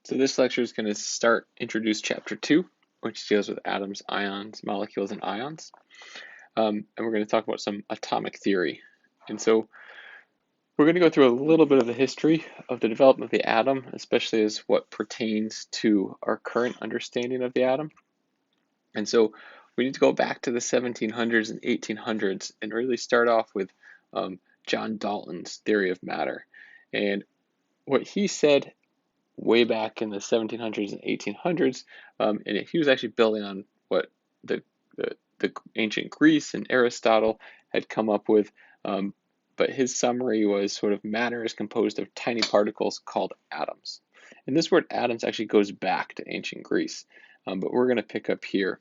So this lecture is going to introduce chapter 2, which deals with atoms, ions, molecules, and ions. And we're going to talk about some atomic theory. And so we're going to go through a little bit of the history of the development of the atom, especially as what pertains to our current understanding of the atom. And so we need to go back to the 1700s and 1800s and really start off with John Dalton's theory of matter. And what he said way back in the 1700s and 1800s, and he was actually building on what the, the ancient Greece and Aristotle had come up with, but his summary was sort of matter is composed of tiny particles called atoms. And this word atoms actually goes back to ancient Greece, but we're going to pick up here.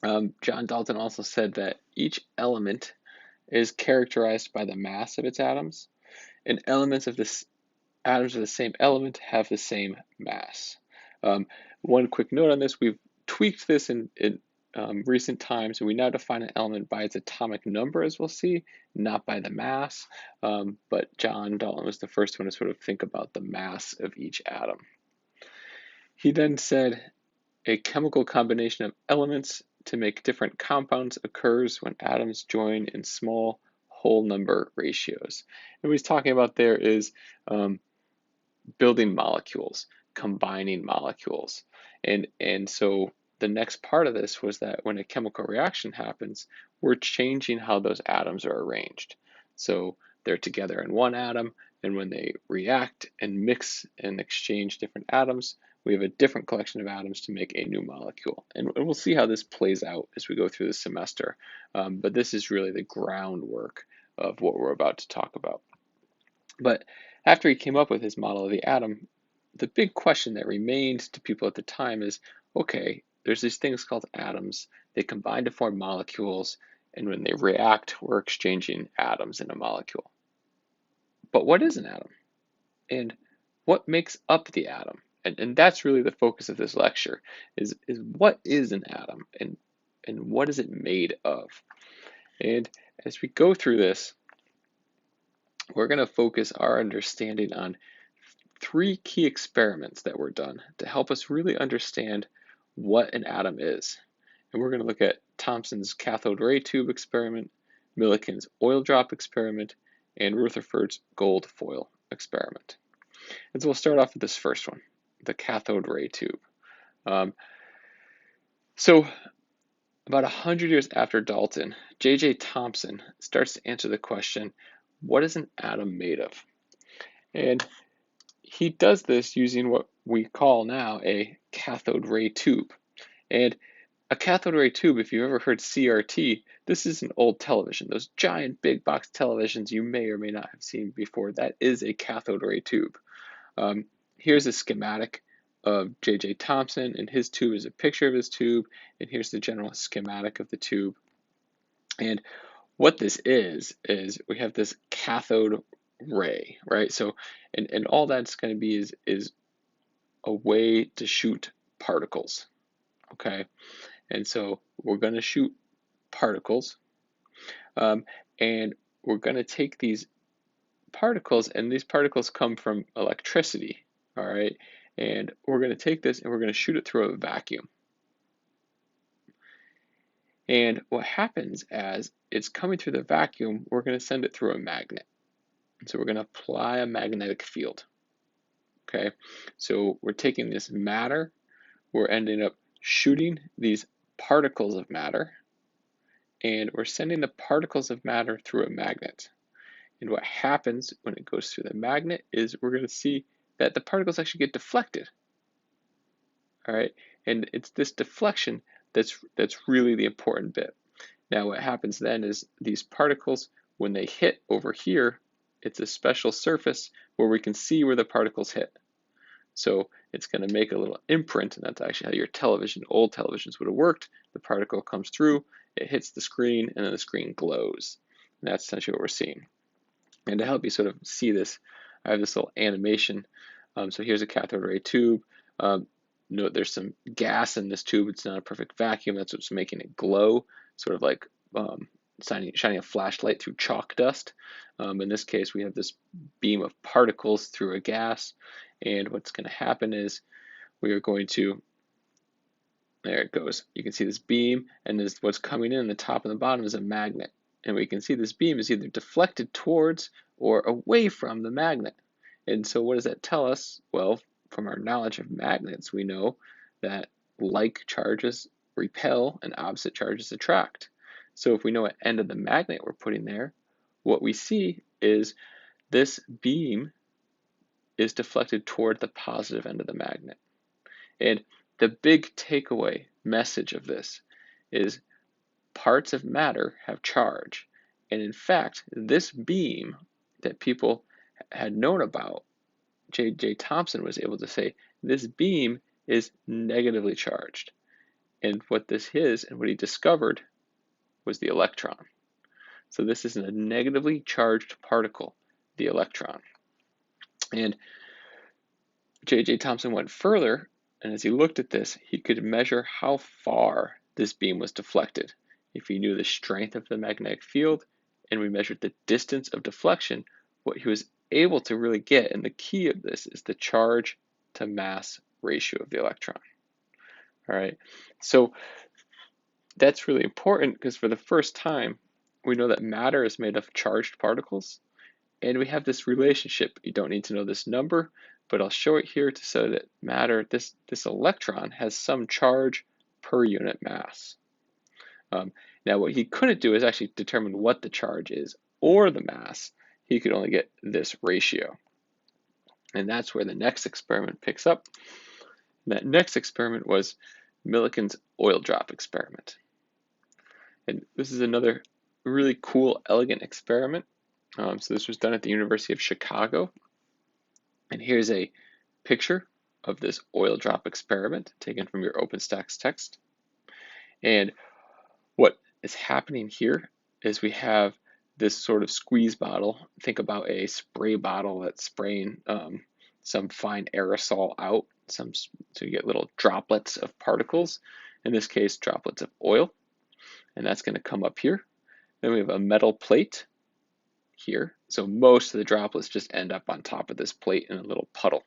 John Dalton also said that each element is characterized by the mass of its atoms, and elements of this atoms of the same element have the same mass. One quick note on this, we've tweaked this in recent times, and we now define an element by its atomic number, as we'll see, not by the mass. But John Dalton was the first one to sort of think about the mass of each atom. He then said a chemical combination of elements to make different compounds occurs when atoms join in small whole number ratios. And what he's talking about there is building molecules, combining molecules. And so the next part of this was that when a chemical reaction happens, we're changing how those atoms are arranged. So they're together in one atom, and when they react and mix and exchange different atoms, we have a different collection of atoms to make a new molecule. And we'll see how this plays out as we go through the semester. But this is really the groundwork of what we're about to talk about. But after he came up with his model of the atom, the big question that remained to people at the time is, okay, there's these things called atoms. They combine to form molecules, and when they react, we're exchanging atoms in a molecule. But what is an atom? And what makes up the atom? And that's really the focus of this lecture, is what is an atom, and what is it made of? And as we go through this, we're going to focus our understanding on 3 key experiments that were done to help us really understand what an atom is. And we're going to look at Thomson's cathode ray tube experiment, Millikan's oil drop experiment, and Rutherford's gold foil experiment. And so we'll start off with this first one, the cathode ray tube. So about 100 years after Dalton, J.J. Thomson starts to answer the question, what is an atom made of? And he does this using what we call now a cathode ray tube. And a cathode ray tube, if you've ever heard CRT, this is an old television. Those giant big box televisions you may or may not have seen before, that is a cathode ray tube. Here's a schematic of J.J. Thomson, and his tube is a picture of his tube, and here's the general schematic of the tube. And what this is we have this cathode ray, right? So, and all that's going to be is a way to shoot particles, okay? And so we're going to shoot particles, and we're going to take these particles, and these particles come from electricity, all right? And we're going to take this and we're going to shoot it through a vacuum. And what happens as it's coming through the vacuum, we're going to send it through a magnet. And so we're going to apply a magnetic field, okay? So we're taking this matter, we're ending up shooting these particles of matter, and we're sending the particles of matter through a magnet. And what happens when it goes through the magnet is we're going to see that the particles actually get deflected, all right? And it's this deflection that's really the important bit. Now what happens then is these particles, when they hit over here, it's a special surface where we can see where the particles hit. So it's going to make a little imprint, and that's actually how your old televisions would have worked. The particle comes through, it hits the screen, and then the screen glows. And that's essentially what we're seeing. And to help you sort of see this, I have this little animation. So here's a cathode ray tube. Note there's some gas in this tube. It's not a perfect vacuum. That's what's making it glow, sort of like shining a flashlight through chalk dust. In this case, we have this beam of particles through a gas, And what's going to happen is we are going to, there it goes. You can see this beam, and this, what's coming in the top and the bottom is a magnet. And we can see this beam is either deflected towards or away from the magnet. And so what does that tell us? Well, from our knowledge of magnets, we know that like charges repel and opposite charges attract. So if we know what end of the magnet we're putting there, what we see is this beam is deflected toward the positive end of the magnet. And the big takeaway message of this is parts of matter have charge. And in fact, this beam that people had known about, J.J. Thomson was able to say, this beam is negatively charged. And what this is, and what he discovered, was the electron. So this is a negatively charged particle, the electron. And J.J. Thomson went further, and as he looked at this, he could measure how far this beam was deflected. If he knew the strength of the magnetic field, and we measured the distance of deflection, what he was able to really get, and the key of this is the charge to mass ratio of the electron. All right, so that's really important because for the first time, we know that matter is made of charged particles, and we have this relationship. You don't need to know this number, but I'll show it here to show that matter, this electron has some charge per unit mass. Now what he couldn't do is actually determine what the charge is or the mass. He could only get this ratio. And that's where the next experiment picks up. And that next experiment was Millikan's oil drop experiment. And this is another really cool, elegant experiment. So this was done at the University of Chicago. And here's a picture of this oil drop experiment taken from your OpenStax text. And what is happening here is we have this sort of squeeze bottle. Think about a spray bottle that's spraying some fine aerosol out, so you get little droplets of particles, in this case droplets of oil, and that's going to come up here. Then we have a metal plate here, so most of the droplets just end up on top of this plate in a little puddle.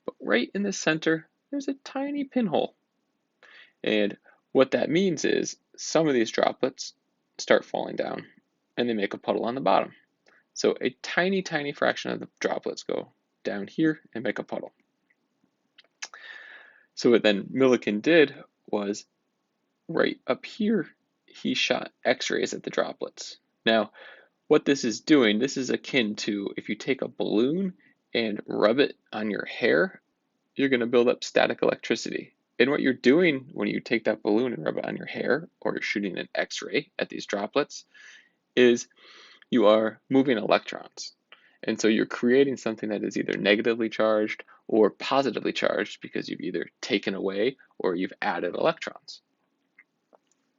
But right in the center, there's a tiny pinhole. And what that means is some of these droplets start falling down and they make a puddle on the bottom. So a tiny, tiny fraction of the droplets go down here and make a puddle. So what then Millikan did was right up here, he shot X-rays at the droplets. Now, what this is doing, this is akin to if you take a balloon and rub it on your hair, you're going to build up static electricity. And what you're doing when you take that balloon and rub it on your hair, or you're shooting an X-ray at these droplets, is you are moving electrons. And so you're creating something that is either negatively charged or positively charged because you've either taken away or you've added electrons.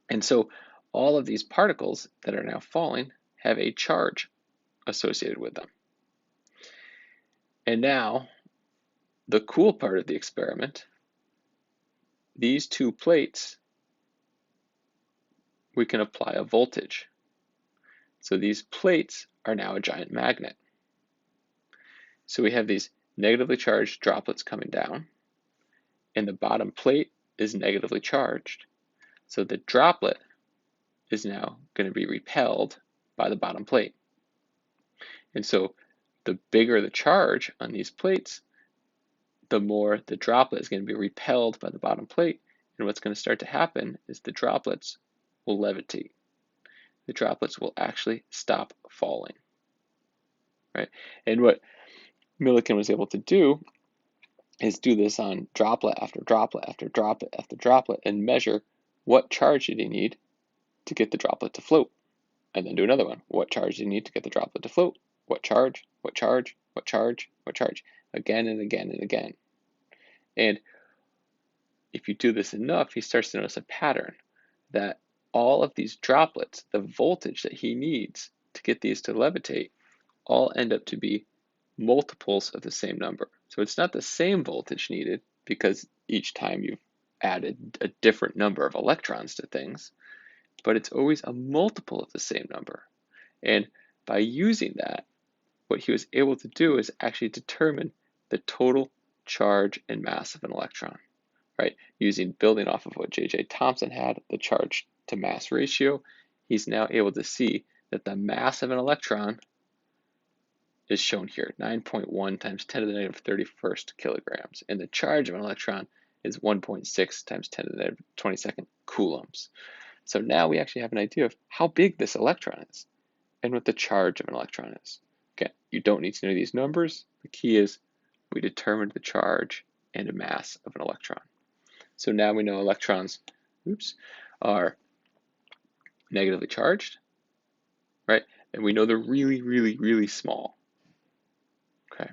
And so all of these particles that are now falling have a charge associated with them. And now, the cool part of the experiment, these two plates, we can apply a voltage. So these plates are now a giant magnet. So we have these negatively charged droplets coming down, and the bottom plate is negatively charged. So the droplet is now going to be repelled by the bottom plate. And so the bigger the charge on these plates, the more the droplet is going to be repelled by the bottom plate. And what's going to start to happen is the droplets will levitate. The droplets will actually stop falling, right? And what Millikan was able to do is do this on droplet after droplet after droplet after droplet and measure what charge did he need to get the droplet to float. And then do another one. What charge do you need to get the droplet to float? What charge? What charge? What charge? What charge? Again and again and again. And if you do this enough, he starts to notice a pattern that all of these droplets, the voltage that he needs to get these to levitate, all end up to be multiples of the same number. So it's not the same voltage needed because each time you've added a different number of electrons to things, but it's always a multiple of the same number. And by using that, what he was able to do is actually determine the total charge and mass of an electron, right? Building off of what J.J. Thomson had, the charge to mass ratio, he's now able to see that the mass of an electron is shown here, 9.1 times 10 to the negative 31st kilograms, and the charge of an electron is 1.6 times 10 to the negative 22nd coulombs. So now we actually have an idea of how big this electron is and what the charge of an electron is. Okay, you don't need to know these numbers. The key is we determined the charge and the mass of an electron. So now we know electrons, are negatively charged, right? And we know they're really, really, really small. Okay,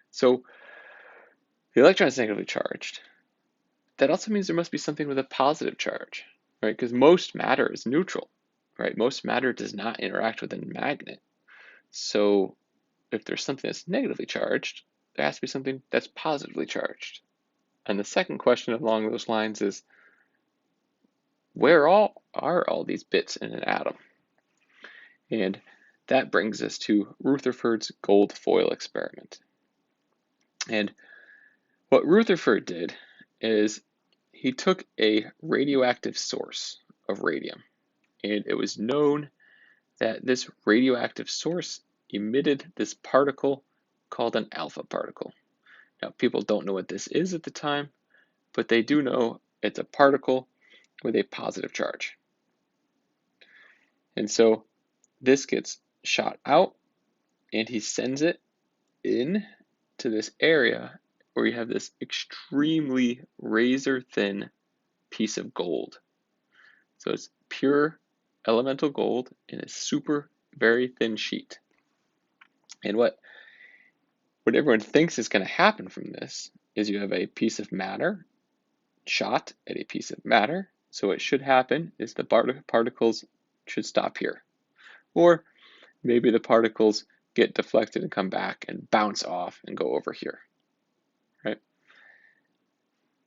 so the electron is negatively charged. That also means there must be something with a positive charge, right? Because most matter is neutral, right? Most matter does not interact with a magnet. So if there's something that's negatively charged, there has to be something that's positively charged. And the second question along those lines is, where are all these bits in an atom? And that brings us to Rutherford's gold foil experiment. And what Rutherford did is he took a radioactive source of radium, and it was known that this radioactive source emitted this particle called an alpha particle. Now, people don't know what this is at the time, but they do know it's a particle with a positive charge. And so this gets shot out, and he sends it in to this area where you have this extremely razor thin piece of gold. So it's pure elemental gold in a super very thin sheet. And what everyone thinks is going to happen from this is you have a piece of matter shot at a piece of matter. So what should happen is the particles should stop here. Or maybe the particles get deflected and come back and bounce off and go over here, right?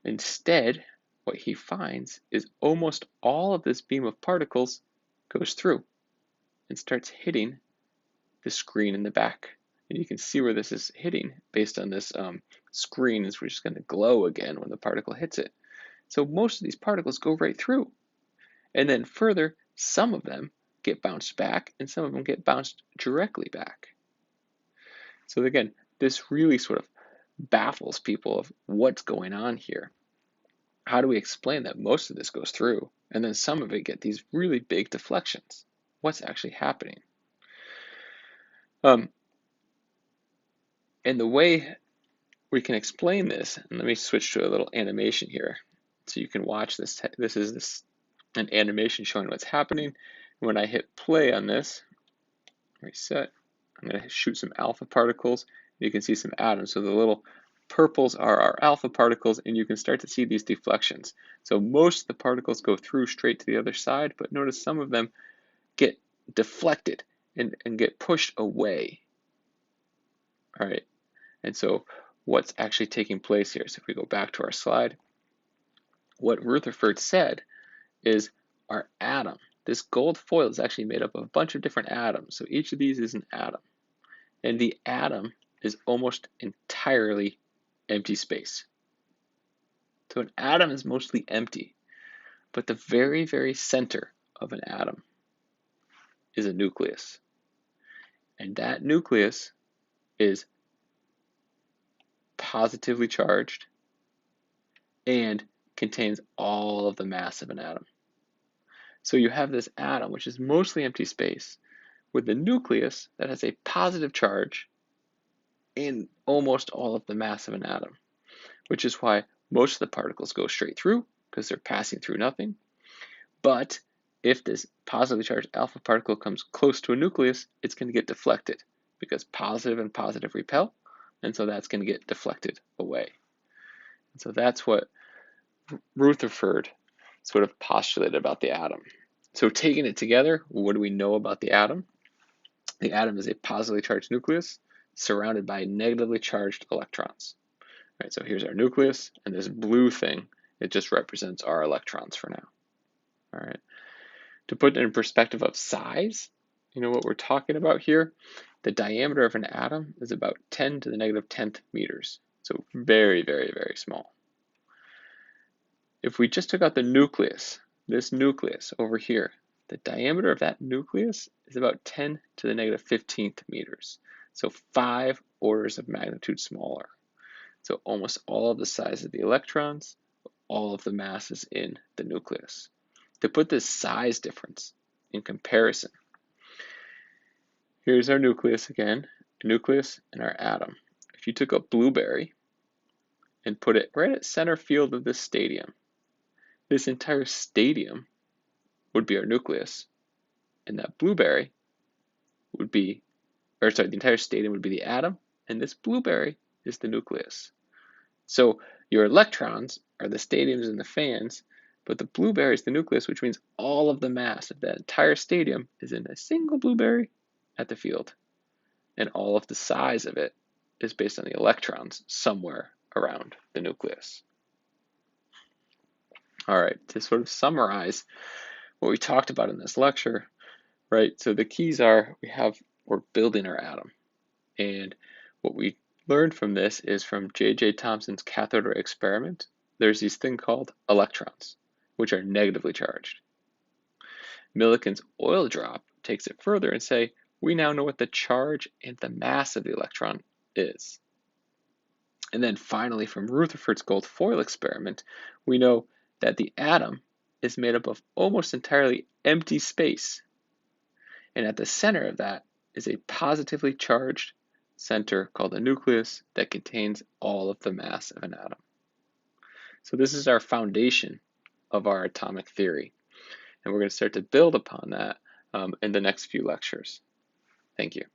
Instead, what he finds is almost all of this beam of particles goes through and starts hitting the screen in the back. And you can see where this is hitting based on this screen, which is going to glow again when the particle hits it. So most of these particles go right through. And then further, some of them get bounced back and some of them get bounced directly back. So again, this really sort of baffles people of what's going on here. How do we explain that most of this goes through and then some of it get these really big deflections? What's actually happening? And the way we can explain this, and let me switch to a little animation here so you can watch this. This is an animation showing what's happening. When I hit play on this, reset, I'm going to shoot some alpha particles. You can see some atoms. So the little purples are our alpha particles, and you can start to see these deflections. So most of the particles go through straight to the other side, but notice some of them get deflected and get pushed away. All right, and so what's actually taking place here? So if we go back to our slide, what Rutherford said is our atom, this gold foil is actually made up of a bunch of different atoms. So each of these is an atom. And the atom is almost entirely empty space. So an atom is mostly empty, but the very, very center of an atom is a nucleus. And that nucleus is positively charged and contains all of the mass of an atom. So you have this atom, which is mostly empty space, with the nucleus that has a positive charge and almost all of the mass of an atom, which is why most of the particles go straight through because they're passing through nothing. But if this positively charged alpha particle comes close to a nucleus, it's going to get deflected because positive and positive repel, and so that's going to get deflected away. And so that's what Rutherford sort of postulated about the atom. So taking it together, what do we know about the atom? The atom is a positively charged nucleus surrounded by negatively charged electrons. All right, so here's our nucleus, and this blue thing, it just represents our electrons for now. All right. To put it in perspective of size, you know what we're talking about here? the diameter of an atom is about 10 to the negative 10th meters. So very, very, very small. If we just took out the nucleus, this nucleus over here, the diameter of that nucleus is about 10 to the negative 15th meters. So 5 orders of magnitude smaller. So almost all of the size of the electrons, all of the mass is in the nucleus. To put this size difference in comparison, here's our nucleus again, nucleus and our atom. If you took a blueberry and put it right at center field of this stadium, this entire stadium would be our nucleus, and that blueberry would be, or sorry, the entire stadium would be the atom, and this blueberry is the nucleus. So your electrons are the stadiums and the fans, but the blueberry is the nucleus, which means all of the mass of that entire stadium is in a single blueberry at the field, and all of the size of it is based on the electrons somewhere around the nucleus. All right, to sort of summarize what we talked about in this lecture, right? So the keys are we're building our atom. And what we learned from this is from J.J. Thomson's cathode ray experiment, there's these things called electrons, which are negatively charged. Millikan's oil drop takes it further and say, we now know what the charge and the mass of the electron is. And then finally, from Rutherford's gold foil experiment, we know that the atom is made up of almost entirely empty space. And at the center of that is a positively charged center called the nucleus that contains all of the mass of an atom. So this is our foundation of our atomic theory. And we're going to start to build upon that in the next few lectures. Thank you.